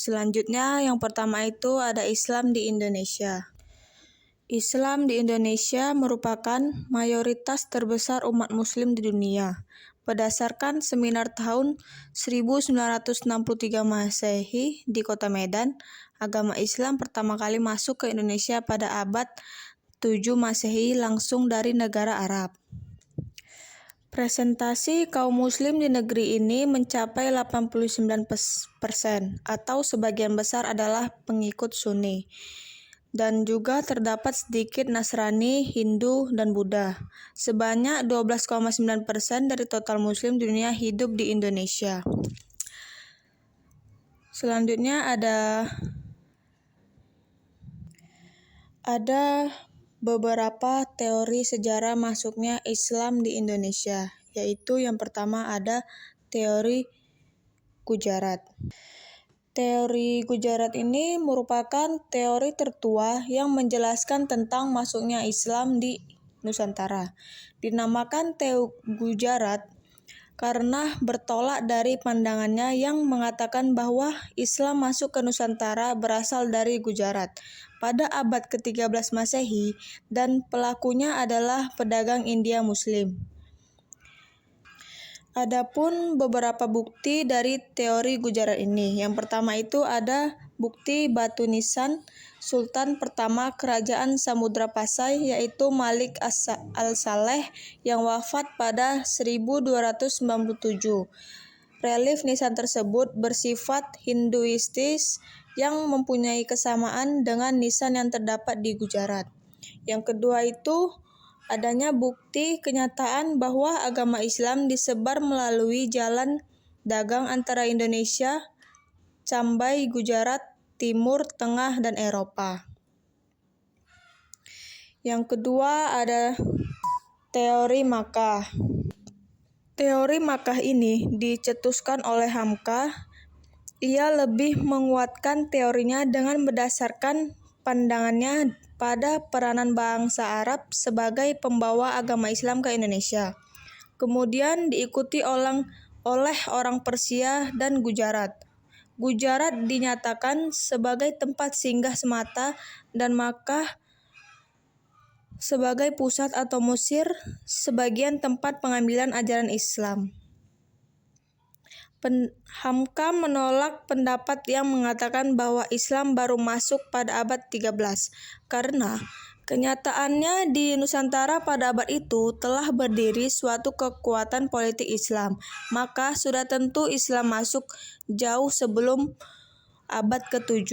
Selanjutnya, yang pertama itu ada Islam di Indonesia. Islam di Indonesia merupakan mayoritas terbesar umat muslim di dunia. Berdasarkan seminar tahun 1963 Masehi di Kota Medan, agama Islam pertama kali masuk ke Indonesia pada abad 7 Masehi langsung dari negara Arab. Presentasi kaum muslim di negeri ini mencapai 89% atau sebagian besar adalah pengikut Sunni. Dan juga terdapat sedikit Nasrani, Hindu, dan Buddha. Sebanyak 12,9% dari total muslim di dunia hidup di Indonesia. Selanjutnya ada beberapa teori sejarah masuknya Islam di Indonesia, yaitu yang pertama ada teori Gujarat. Teori Gujarat ini merupakan teori tertua yang menjelaskan tentang masuknya Islam di Nusantara. Dinamakan teori Gujarat karena bertolak dari pandangannya yang mengatakan bahwa Islam masuk ke Nusantara berasal dari Gujarat pada abad ke-13 Masehi dan pelakunya adalah pedagang India Muslim. Adapun beberapa bukti dari teori Gujarat ini. Yang pertama itu ada bukti batu nisan Sultan pertama Kerajaan Samudra Pasai yaitu Malik al-Saleh yang wafat pada 1297. Relief nisan tersebut bersifat Hinduistis yang mempunyai kesamaan dengan nisan yang terdapat di Gujarat. Yang kedua itu adanya bukti kenyataan bahwa agama Islam disebar melalui jalan dagang antara Indonesia, Cambai, Gujarat, Timur, Tengah, dan Eropa. Yang kedua ada teori Makkah. Teori Makkah ini dicetuskan oleh Hamka. Ia lebih menguatkan teorinya dengan berdasarkan pandangannya pada peranan bangsa Arab sebagai pembawa agama Islam ke Indonesia. Kemudian diikuti oleh orang Persia dan Gujarat. Gujarat dinyatakan sebagai tempat singgah semata dan Makkah sebagai pusat atau Mesir sebagian tempat pengambilan ajaran Islam. Hamka menolak pendapat yang mengatakan bahwa Islam baru masuk pada abad 13 karena kenyataannya di Nusantara pada abad itu telah berdiri suatu kekuatan politik Islam, maka sudah tentu Islam masuk jauh sebelum abad ke-7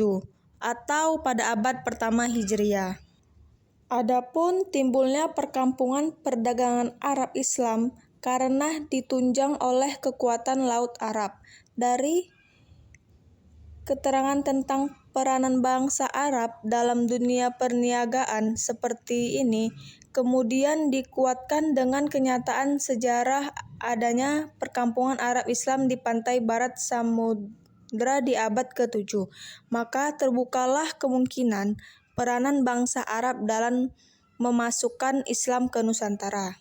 atau pada abad pertama Hijriah. Adapun timbulnya perkampungan perdagangan Arab Islam karena ditunjang oleh kekuatan Laut Arab. Dari keterangan tentang peranan bangsa Arab dalam dunia perniagaan seperti ini, kemudian dikuatkan dengan kenyataan sejarah adanya perkampungan Arab Islam di pantai barat Samudra di abad ke-7, maka terbukalah kemungkinan peranan bangsa Arab dalam memasukkan Islam ke Nusantara.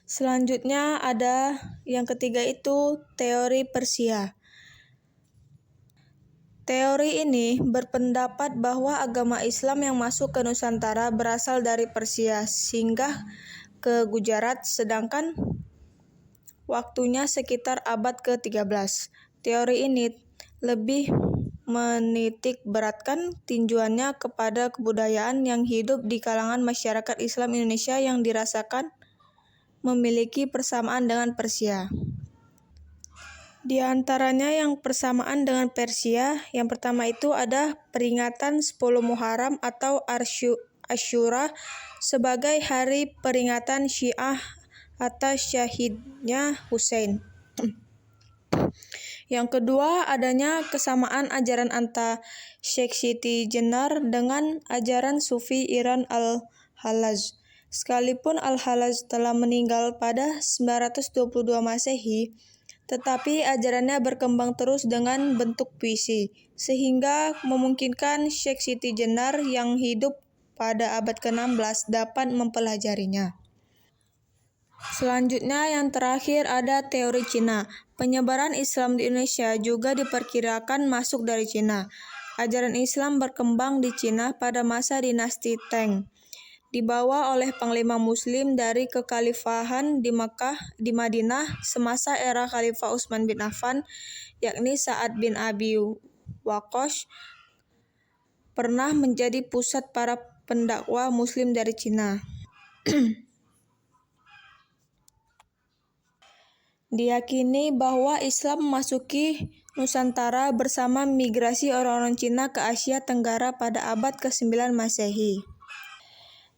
Selanjutnya ada yang ketiga itu teori Persia. Teori ini berpendapat bahwa agama Islam yang masuk ke Nusantara berasal dari Persia singgah ke Gujarat sedangkan waktunya sekitar abad ke-13. Teori ini lebih menitik beratkan tinjuannya kepada kebudayaan yang hidup di kalangan masyarakat Islam Indonesia yang dirasakan memiliki persamaan dengan Persia. Di antaranya yang persamaan dengan Persia, yang pertama itu ada peringatan 10 Muharram atau Asyura sebagai hari peringatan Syiah atas syahidnya Husain. Yang kedua, adanya kesamaan ajaran antara Syekh Siti Jenar dengan ajaran Sufi Iran Al-Hallaj. Sekalipun Al-Hallaj telah meninggal pada 922 Masehi, tetapi ajarannya berkembang terus dengan bentuk puisi, sehingga memungkinkan Syekh Siti Jenar yang hidup pada abad ke-16 dapat mempelajarinya. Selanjutnya yang terakhir ada teori Cina. Penyebaran Islam di Indonesia juga diperkirakan masuk dari Cina. Ajaran Islam berkembang di Cina pada masa dinasti Tang, dibawa oleh panglima muslim dari kekhalifahan di Madinah semasa era Khalifah Utsman bin Affan, yakni Sa'ad bin Abi Waqqas, pernah menjadi pusat para pendakwah muslim dari Cina. Diyakini bahwa Islam memasuki Nusantara bersama migrasi orang-orang Cina ke Asia Tenggara pada abad ke-9 Masehi.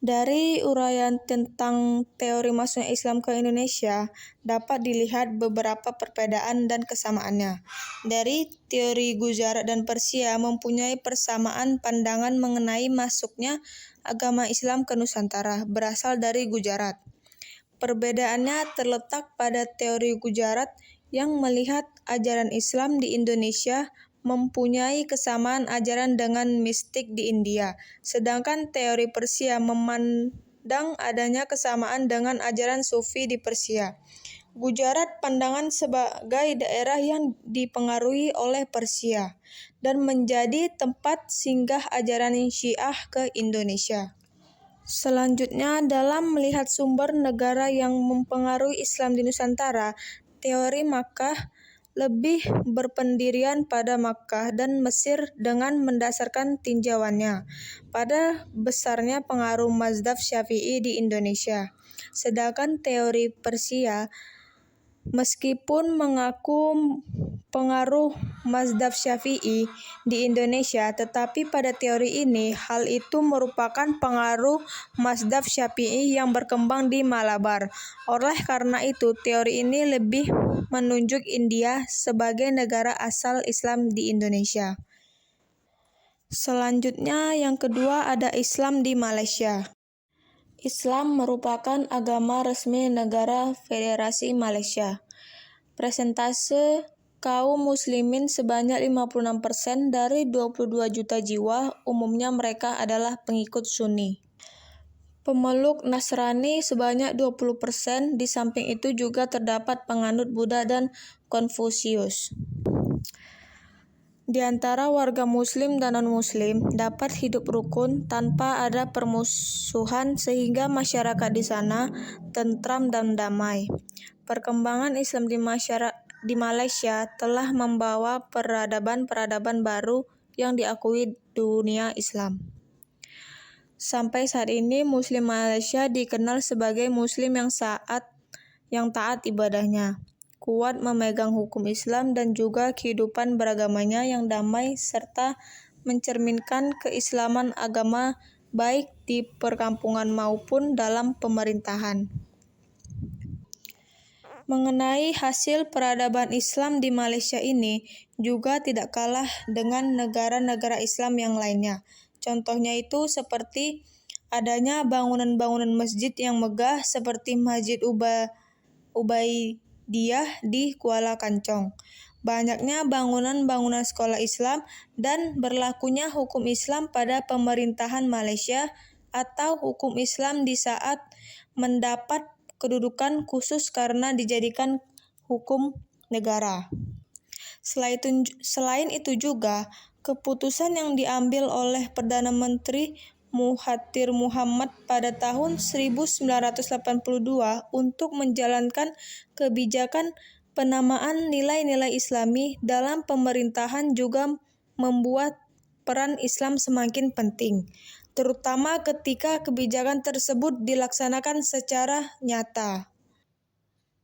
Dari uraian tentang teori masuknya Islam ke Indonesia, dapat dilihat beberapa perbedaan dan kesamaannya. Dari teori Gujarat dan Persia mempunyai persamaan pandangan mengenai masuknya agama Islam ke Nusantara, berasal dari Gujarat. Perbedaannya terletak pada teori Gujarat yang melihat ajaran Islam di Indonesia mempunyai kesamaan ajaran dengan mistik di India, sedangkan teori Persia memandang adanya kesamaan dengan ajaran Sufi di Persia. Gujarat pandangan sebagai daerah yang dipengaruhi oleh Persia dan menjadi tempat singgah ajaran Syiah ke Indonesia. Selanjutnya, dalam melihat sumber negara yang mempengaruhi Islam di Nusantara, teori Makkah lebih berpendirian pada Makkah dan Mesir dengan mendasarkan tinjauannya pada besarnya pengaruh mazhab Syafi'i di Indonesia. Sedangkan teori Persia, meskipun mengaku pengaruh mazhab Syafi'i di Indonesia, tetapi pada teori ini hal itu merupakan pengaruh mazhab Syafi'i yang berkembang di Malabar. Oleh karena itu, teori ini lebih menunjuk India sebagai negara asal Islam di Indonesia. Selanjutnya, yang kedua ada Islam di Malaysia. Islam merupakan agama resmi negara Federasi Malaysia. Persentase kaum muslimin sebanyak 56% dari 22 juta jiwa, umumnya mereka adalah pengikut Sunni. Pemeluk Nasrani sebanyak 20%, di samping itu juga terdapat penganut Buddha dan Konfusius. Di antara warga muslim dan non-muslim dapat hidup rukun tanpa ada permusuhan sehingga masyarakat di sana tentram dan damai. Perkembangan Islam di Malaysia telah membawa peradaban-peradaban baru yang diakui dunia Islam. Sampai saat ini, Muslim Malaysia dikenal sebagai Muslim yang taat ibadahnya, kuat memegang hukum Islam dan juga kehidupan beragamanya yang damai serta mencerminkan keislaman agama baik di perkampungan maupun dalam pemerintahan. Mengenai hasil peradaban Islam di Malaysia ini juga tidak kalah dengan negara-negara Islam yang lainnya. Contohnya itu seperti adanya bangunan-bangunan masjid yang megah seperti Masjid Ubaidiyah di Kuala Kancong. Banyaknya bangunan-bangunan sekolah Islam dan berlakunya hukum Islam pada pemerintahan Malaysia atau hukum Islam di saat mendapat kedudukan khusus karena dijadikan hukum negara. Selain itu juga, keputusan yang diambil oleh Perdana Menteri Mahathir Mohamad pada tahun 1982 untuk menjalankan kebijakan penamaan nilai-nilai Islami dalam pemerintahan juga membuat peran Islam semakin penting, terutama ketika kebijakan tersebut dilaksanakan secara nyata.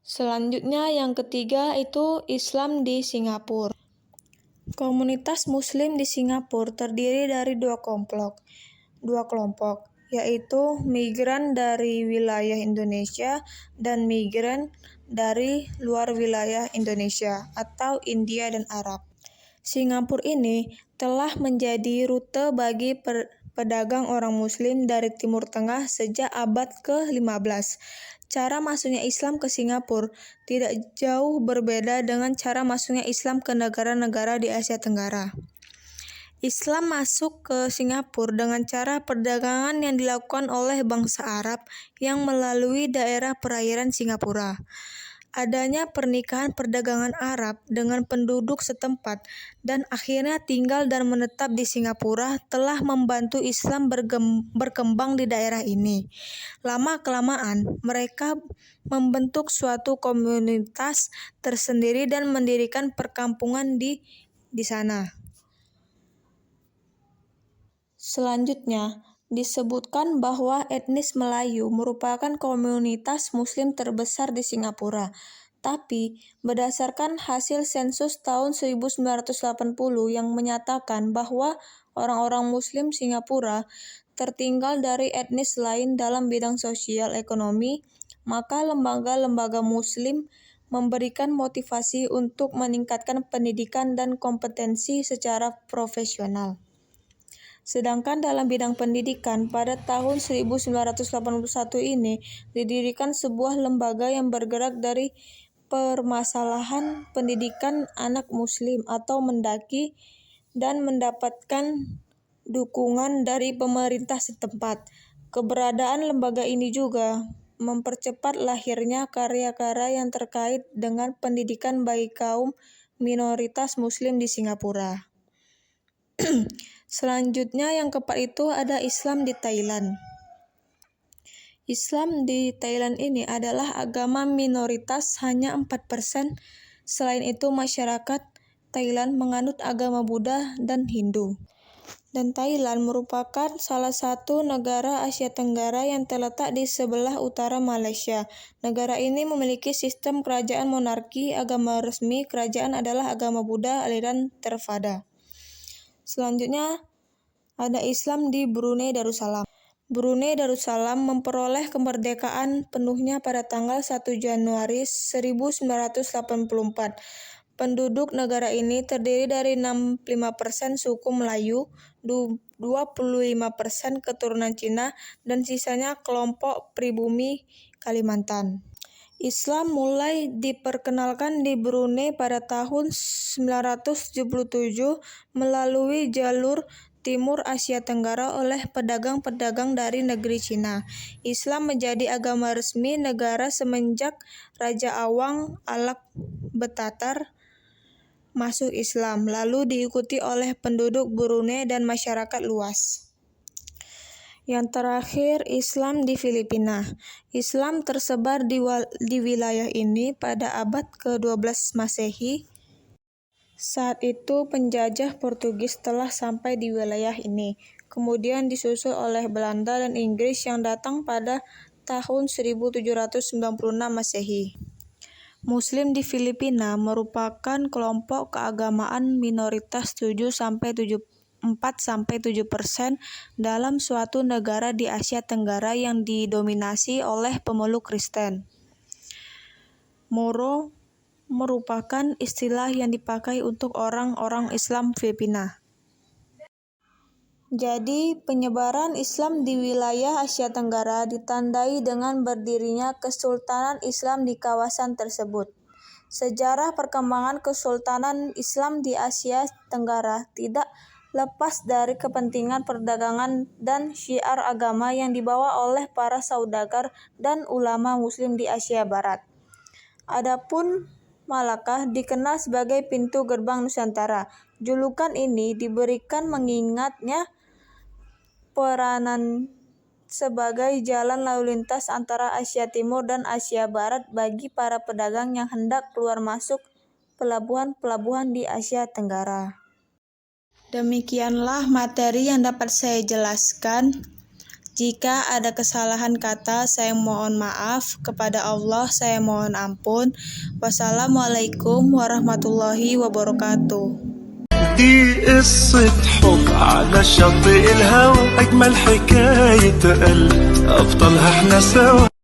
Selanjutnya yang ketiga itu Islam di Singapura. Komunitas Muslim di Singapura terdiri dari dua kelompok, yaitu migran dari wilayah Indonesia dan migran dari luar wilayah Indonesia atau India dan Arab. Singapura ini telah menjadi rute bagi pedagang orang Muslim dari Timur Tengah sejak abad ke-15. Cara masuknya Islam ke Singapura tidak jauh berbeda dengan cara masuknya Islam ke negara-negara di Asia Tenggara. Islam masuk ke Singapura dengan cara perdagangan yang dilakukan oleh bangsa Arab yang melalui daerah perairan Singapura. Adanya pernikahan perdagangan Arab dengan penduduk setempat dan akhirnya tinggal dan menetap di Singapura telah membantu Islam berkembang di daerah ini. Lama-kelamaan, mereka membentuk suatu komunitas tersendiri dan mendirikan perkampungan di sana. Selanjutnya, disebutkan bahwa etnis Melayu merupakan komunitas Muslim terbesar di Singapura. Tapi, berdasarkan hasil sensus tahun 1980 yang menyatakan bahwa orang-orang Muslim Singapura tertinggal dari etnis lain dalam bidang sosial ekonomi, maka lembaga-lembaga Muslim memberikan motivasi untuk meningkatkan pendidikan dan kompetensi secara profesional. Sedangkan dalam bidang pendidikan, pada tahun 1981 ini didirikan sebuah lembaga yang bergerak dari permasalahan pendidikan anak Muslim atau Mendaki dan mendapatkan dukungan dari pemerintah setempat. Keberadaan lembaga ini juga mempercepat lahirnya karya-karya yang terkait dengan pendidikan bagi kaum minoritas Muslim di Singapura. Selanjutnya yang keempat itu ada Islam di Thailand. Islam di Thailand ini adalah agama minoritas hanya 4%. Selain itu masyarakat Thailand menganut agama Buddha dan Hindu. Dan Thailand merupakan salah satu negara Asia Tenggara yang terletak di sebelah utara Malaysia. Negara ini memiliki sistem kerajaan monarki, agama resmi kerajaan adalah agama Buddha aliran Theravada. Selanjutnya ada Islam di Brunei Darussalam. Brunei Darussalam memperoleh kemerdekaan penuhnya pada tanggal 1 Januari 1984. Penduduk negara ini terdiri dari 65% suku Melayu, 25% keturunan Cina, dan sisanya kelompok pribumi Kalimantan. Islam mulai diperkenalkan di Brunei pada tahun 977 melalui jalur Timur Asia Tenggara oleh pedagang-pedagang dari negeri Cina. Islam menjadi agama resmi negara semenjak Raja Awang Alak Betatar masuk Islam, lalu diikuti oleh penduduk Brunei dan masyarakat luas. Yang terakhir, Islam di Filipina. Islam tersebar di wilayah ini pada abad ke-12 Masehi. Saat itu penjajah Portugis telah sampai di wilayah ini, kemudian disusul oleh Belanda dan Inggris yang datang pada tahun 1796 Masehi. Muslim di Filipina merupakan kelompok keagamaan minoritas 4-7% dalam suatu negara di Asia Tenggara yang didominasi oleh pemeluk Kristen. Moro merupakan istilah yang dipakai untuk orang-orang Islam Filipina. Jadi, penyebaran Islam di wilayah Asia Tenggara ditandai dengan berdirinya Kesultanan Islam di kawasan tersebut. Sejarah perkembangan Kesultanan Islam di Asia Tenggara tidak lepas dari kepentingan perdagangan dan syiar agama yang dibawa oleh para saudagar dan ulama Muslim di Asia Barat. Adapun Malaka dikenal sebagai pintu gerbang Nusantara. Julukan ini diberikan mengingatnya peranan sebagai jalan lalu lintas antara Asia Timur dan Asia Barat bagi para pedagang yang hendak keluar masuk pelabuhan-pelabuhan di Asia Tenggara. Demikianlah materi yang dapat saya jelaskan. Jika ada kesalahan kata, saya mohon maaf. Kepada Allah, saya mohon ampun. Wassalamualaikum warahmatullahi wabarakatuh. دي قصة حب على شاطئ الهوى أجمل حكاية قلب أبطالها احنا سوا.